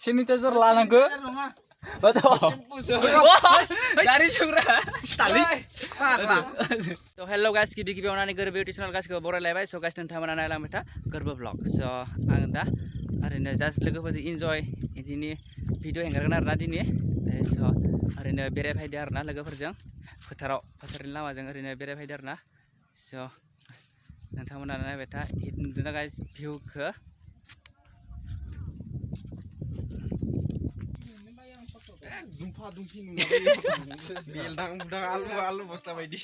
Sanitizer लानांगौ betul dari surah tali so hello guys गिबि-गिबियावनो गोरबो टिउसनाल गासिखौ बरायलायबाय so guys नोंथांमोना नायलांबाय था गोरबो vlog so आं दा ओरैनो जास्ट लोगोफोरजों इन्जय इदिनि भिडिअ हेंगारगोन आरोना दिनै so ओरैनो बेरायफैदो आरोना लोगोफोरजों फोथारनि लामाजों ओरैनो बेरायफैदो आरोना so नोंथांमोना नायबाय था नुदोंना guys भिउखौ Dumpa-dumpi Bildang alu bos baidi.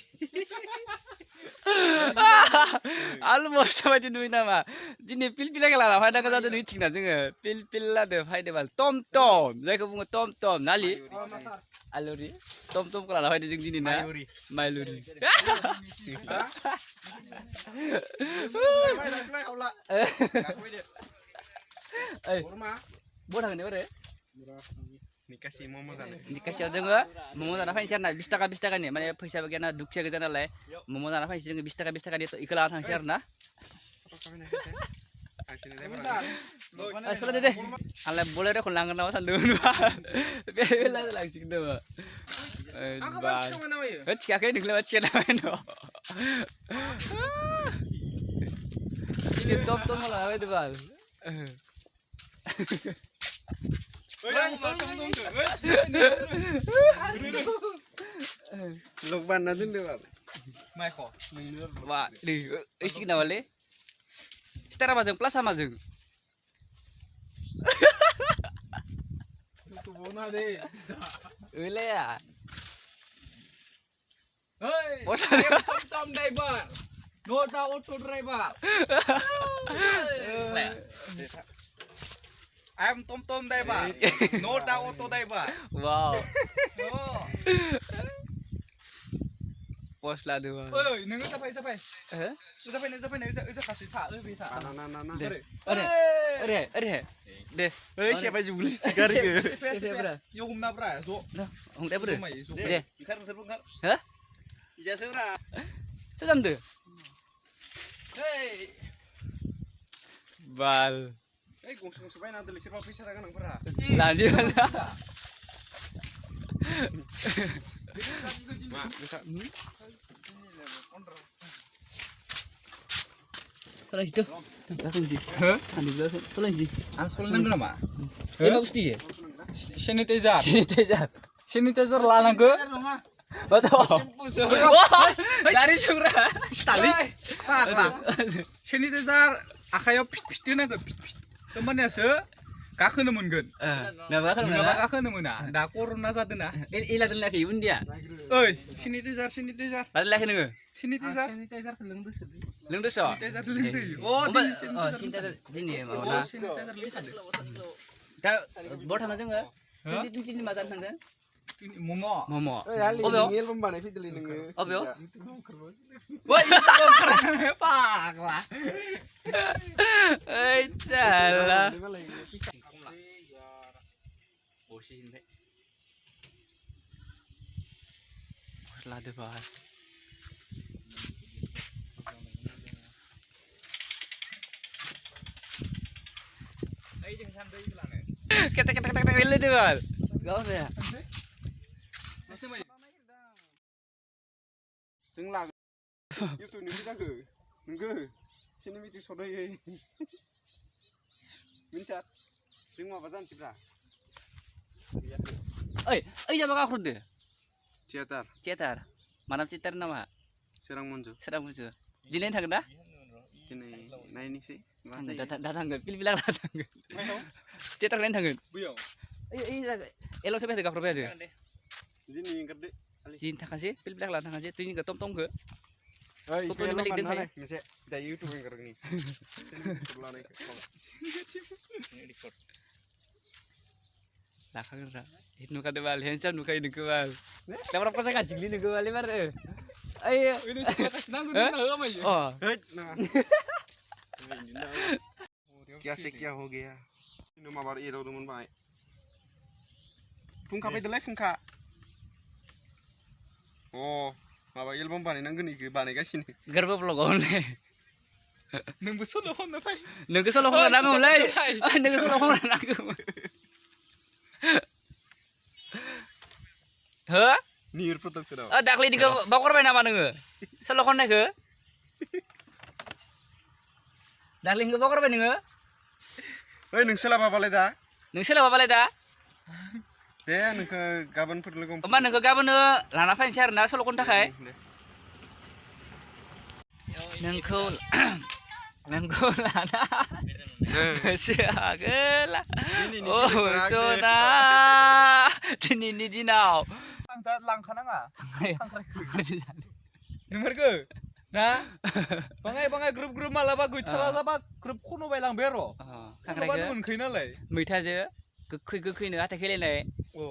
Alu bos baidi nuyi nama. Dini pil-pil lah fayda ka jadu nuyi cikna जोङो pil lado fayda bal tom-tom जायखौ बुङो tom-tom nali aluri tom-tom ko lah fayda जों दिनै ना mailuri Bo थांगोन ओरै Dikasih momo sana. Dikasih जोङो momo जाना फैनोसै आरोना 20 थाखानि माने फैसाबो गैयाना दुखिया गोजा नालाय momo जाना फैनोसै जोङो 20 थाखानि इखौ लाना थांसै आरोना सोलो दे आंलाय बोलेरोखौ लांगोन नामा सानदोंमोन बे बेला लांसिगोन नामा थिखाखै नोंलाय मा थिखा नामा ini tom-tom लाना फैदो बाल Lokban na din diba? Maiko. Wah, di isi kenapa le? Setara mazeng plus sama mazeng. Itu bona deh. Ule ya. Hei. Tom driver. Nota auto driver. I'm tom driver. Nota auto driver. Wow. Pos lah dua. Oi, nunggu sampai. Sampai kasih tak, bisa. Ada. Deh. Siapa jubli segar ke? Siapa? Yo humna bra, zo. Nah, hong deh bro. Deh. Ikar serbungar. Hah? Ija sebra. Sedang tu. Hei. Bal. Gong supaya nanti lisir apa bisa kan bra. Lanjut. Soalnya itu, langsung sih. Ambil soalnya sih. Soalnya nang nama. Ini bagus dia. Sanitizer lalang ke? Betul. Dari surah tali. Sanitizer akhayaw pit na ke. Temannya se kakek nemungan. Nggak kakek nemuna. Da corona saat na. Ini lagi lagi undia. Oi, sanitizer. Lagi lagi nengah. Sanitizer Leng tu so. Oh, sanitizer ini mau na. Dah buat apa juga? Ini macam mana? Momo. Obyo. Obyo. Wah, itu pak lah. Salah. Lah deh bah. Kita ini deh bah. Gak usah ya. Sing lag. YouTube ni kita ke? Nunggu. Sini miti sodai. Mincat. Sing mau pesan sibra. Siapa kau kurang deh? Cetar. Mana cetar nama? Serang Monjo. Dinain thang dah? Kini, nah ini sih. Datang kan? Pilih-pilih datang kan? Cetar lain thang kan? Buyau. Elo sampai tiga program aja. Ini gede. Jin thang aja, pilih-pilih lah thang aja. Tu ini ke tom-tom ke? Tuh ni balik dengan saya. Misal dari YouTube yang kerja ni. Lah kan dah. Itu kan debal, handsome nuka ini kebal. Lepas apa saya kasih ini kebal lebar. Ayo. Ini sebatas nanggung apa ya? Oh. Nah. क्या से क्या हो गया ino mabar iro teman baik fungka pe delay fungka oh mabar ilbom baनायनांगोन इखो बानायगासिनो गोरबो vlog आवले नोंबो सल' खननो फै नोंखौ सल' खननो नांगौमोनलै नोंखौ सल' खननो नांगौमोन हो निर प्रडाक्सनाव दाख्लैनिखौ बावगारबाय नामा नोङो सल' खननायखौ दाख्लैनिखौ बावगारबाय नोङो ओइ नों सोलाबाबालाय दा नों सोलाबाबालाय दा दे नोंखौ गाबोनफोर लोगो होमबा नोंखौ गाबोनो लाना फैनोसै आरोना सल' खननो थाखाय नोंखौ नोंखौ लाना गोसो आगोला अ सना दिनैनि दिनाव लांखानाङा नोंफोरखो ना बाङाय ग्रुप मालाबा गैथारा जाबा ग्रुप खनबाय लांबाय र' खांख्राइखौ मोनखायो नालाय मैथाजों गोखैनो हाथाय खेलायनाय अ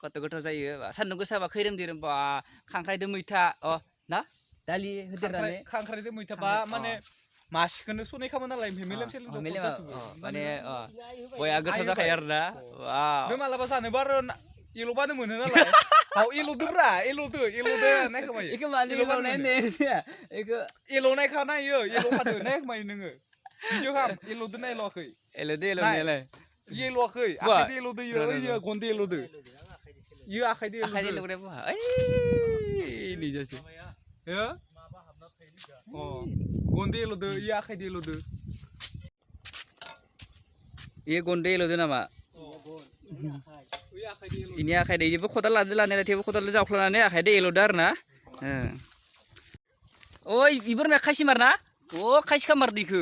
कत गोथाव जायो सान्दुं गोसाबा खैरोम दैरोम बा खांख्राइजों मैथा अ ना दालि होदेरनानै खांख्राइजों मैथा बा माने मासिखौनो सनाय खामो नालाय ओमफ्राय मेलेम सेलेम माने बया गोथाव जाखायो आरोना बे मालाबा जानोबा आरो एल'बानो मोनो नालाय एल'दोब्रा एल'दो नायखोमायो एल'नायखा नायो एल'खादो नायखोमायो नोङो भिडिअ खाम एल'दो नायल'वाखै एल'नायालाय एल'वाखै आखाइदो एल'दो इयो गन्दो एल'दो इयो आखाइदो एल'दो ओइ निजासो हो अ गन्दो एल'दो इयो आखाइदो एल'दो इयो गन्दो एल'दो नामा इनि आखाइदो इबो खदाल लादो लानायालाय थेवबो खदालजों जावख्लानानै आखाइदो एल'दो आरोना ओइ इबोरना खासि मारना अ खासि खामारदो इखो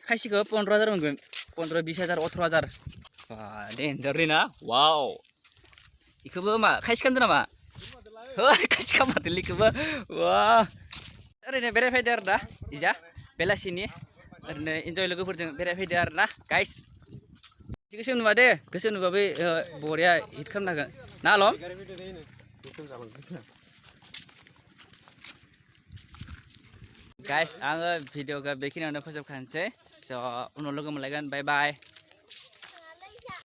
खासिखौ 15,000 मोनगोन 15 20,000 18,000 देन्जारलै ना वाव इखौबो मा खासि खालामदो नामा है खासि खालामदोलै इखौबो वा ओरैनो बेरायफैदो आरो दा इजा बेलासिनि ओरैनो इन्जय लोगोफोरजों बेरायफैदो आरो ना गाइस गोसो नुवा दे गोसो नुबा बै बरिया हिट खालामनो हागोन ना आलम गाइस आङो भिडिअखौ बेखिनियावनो फोजोबखानोसै स' उनाव लोगो मोनलायगोन बाय बाय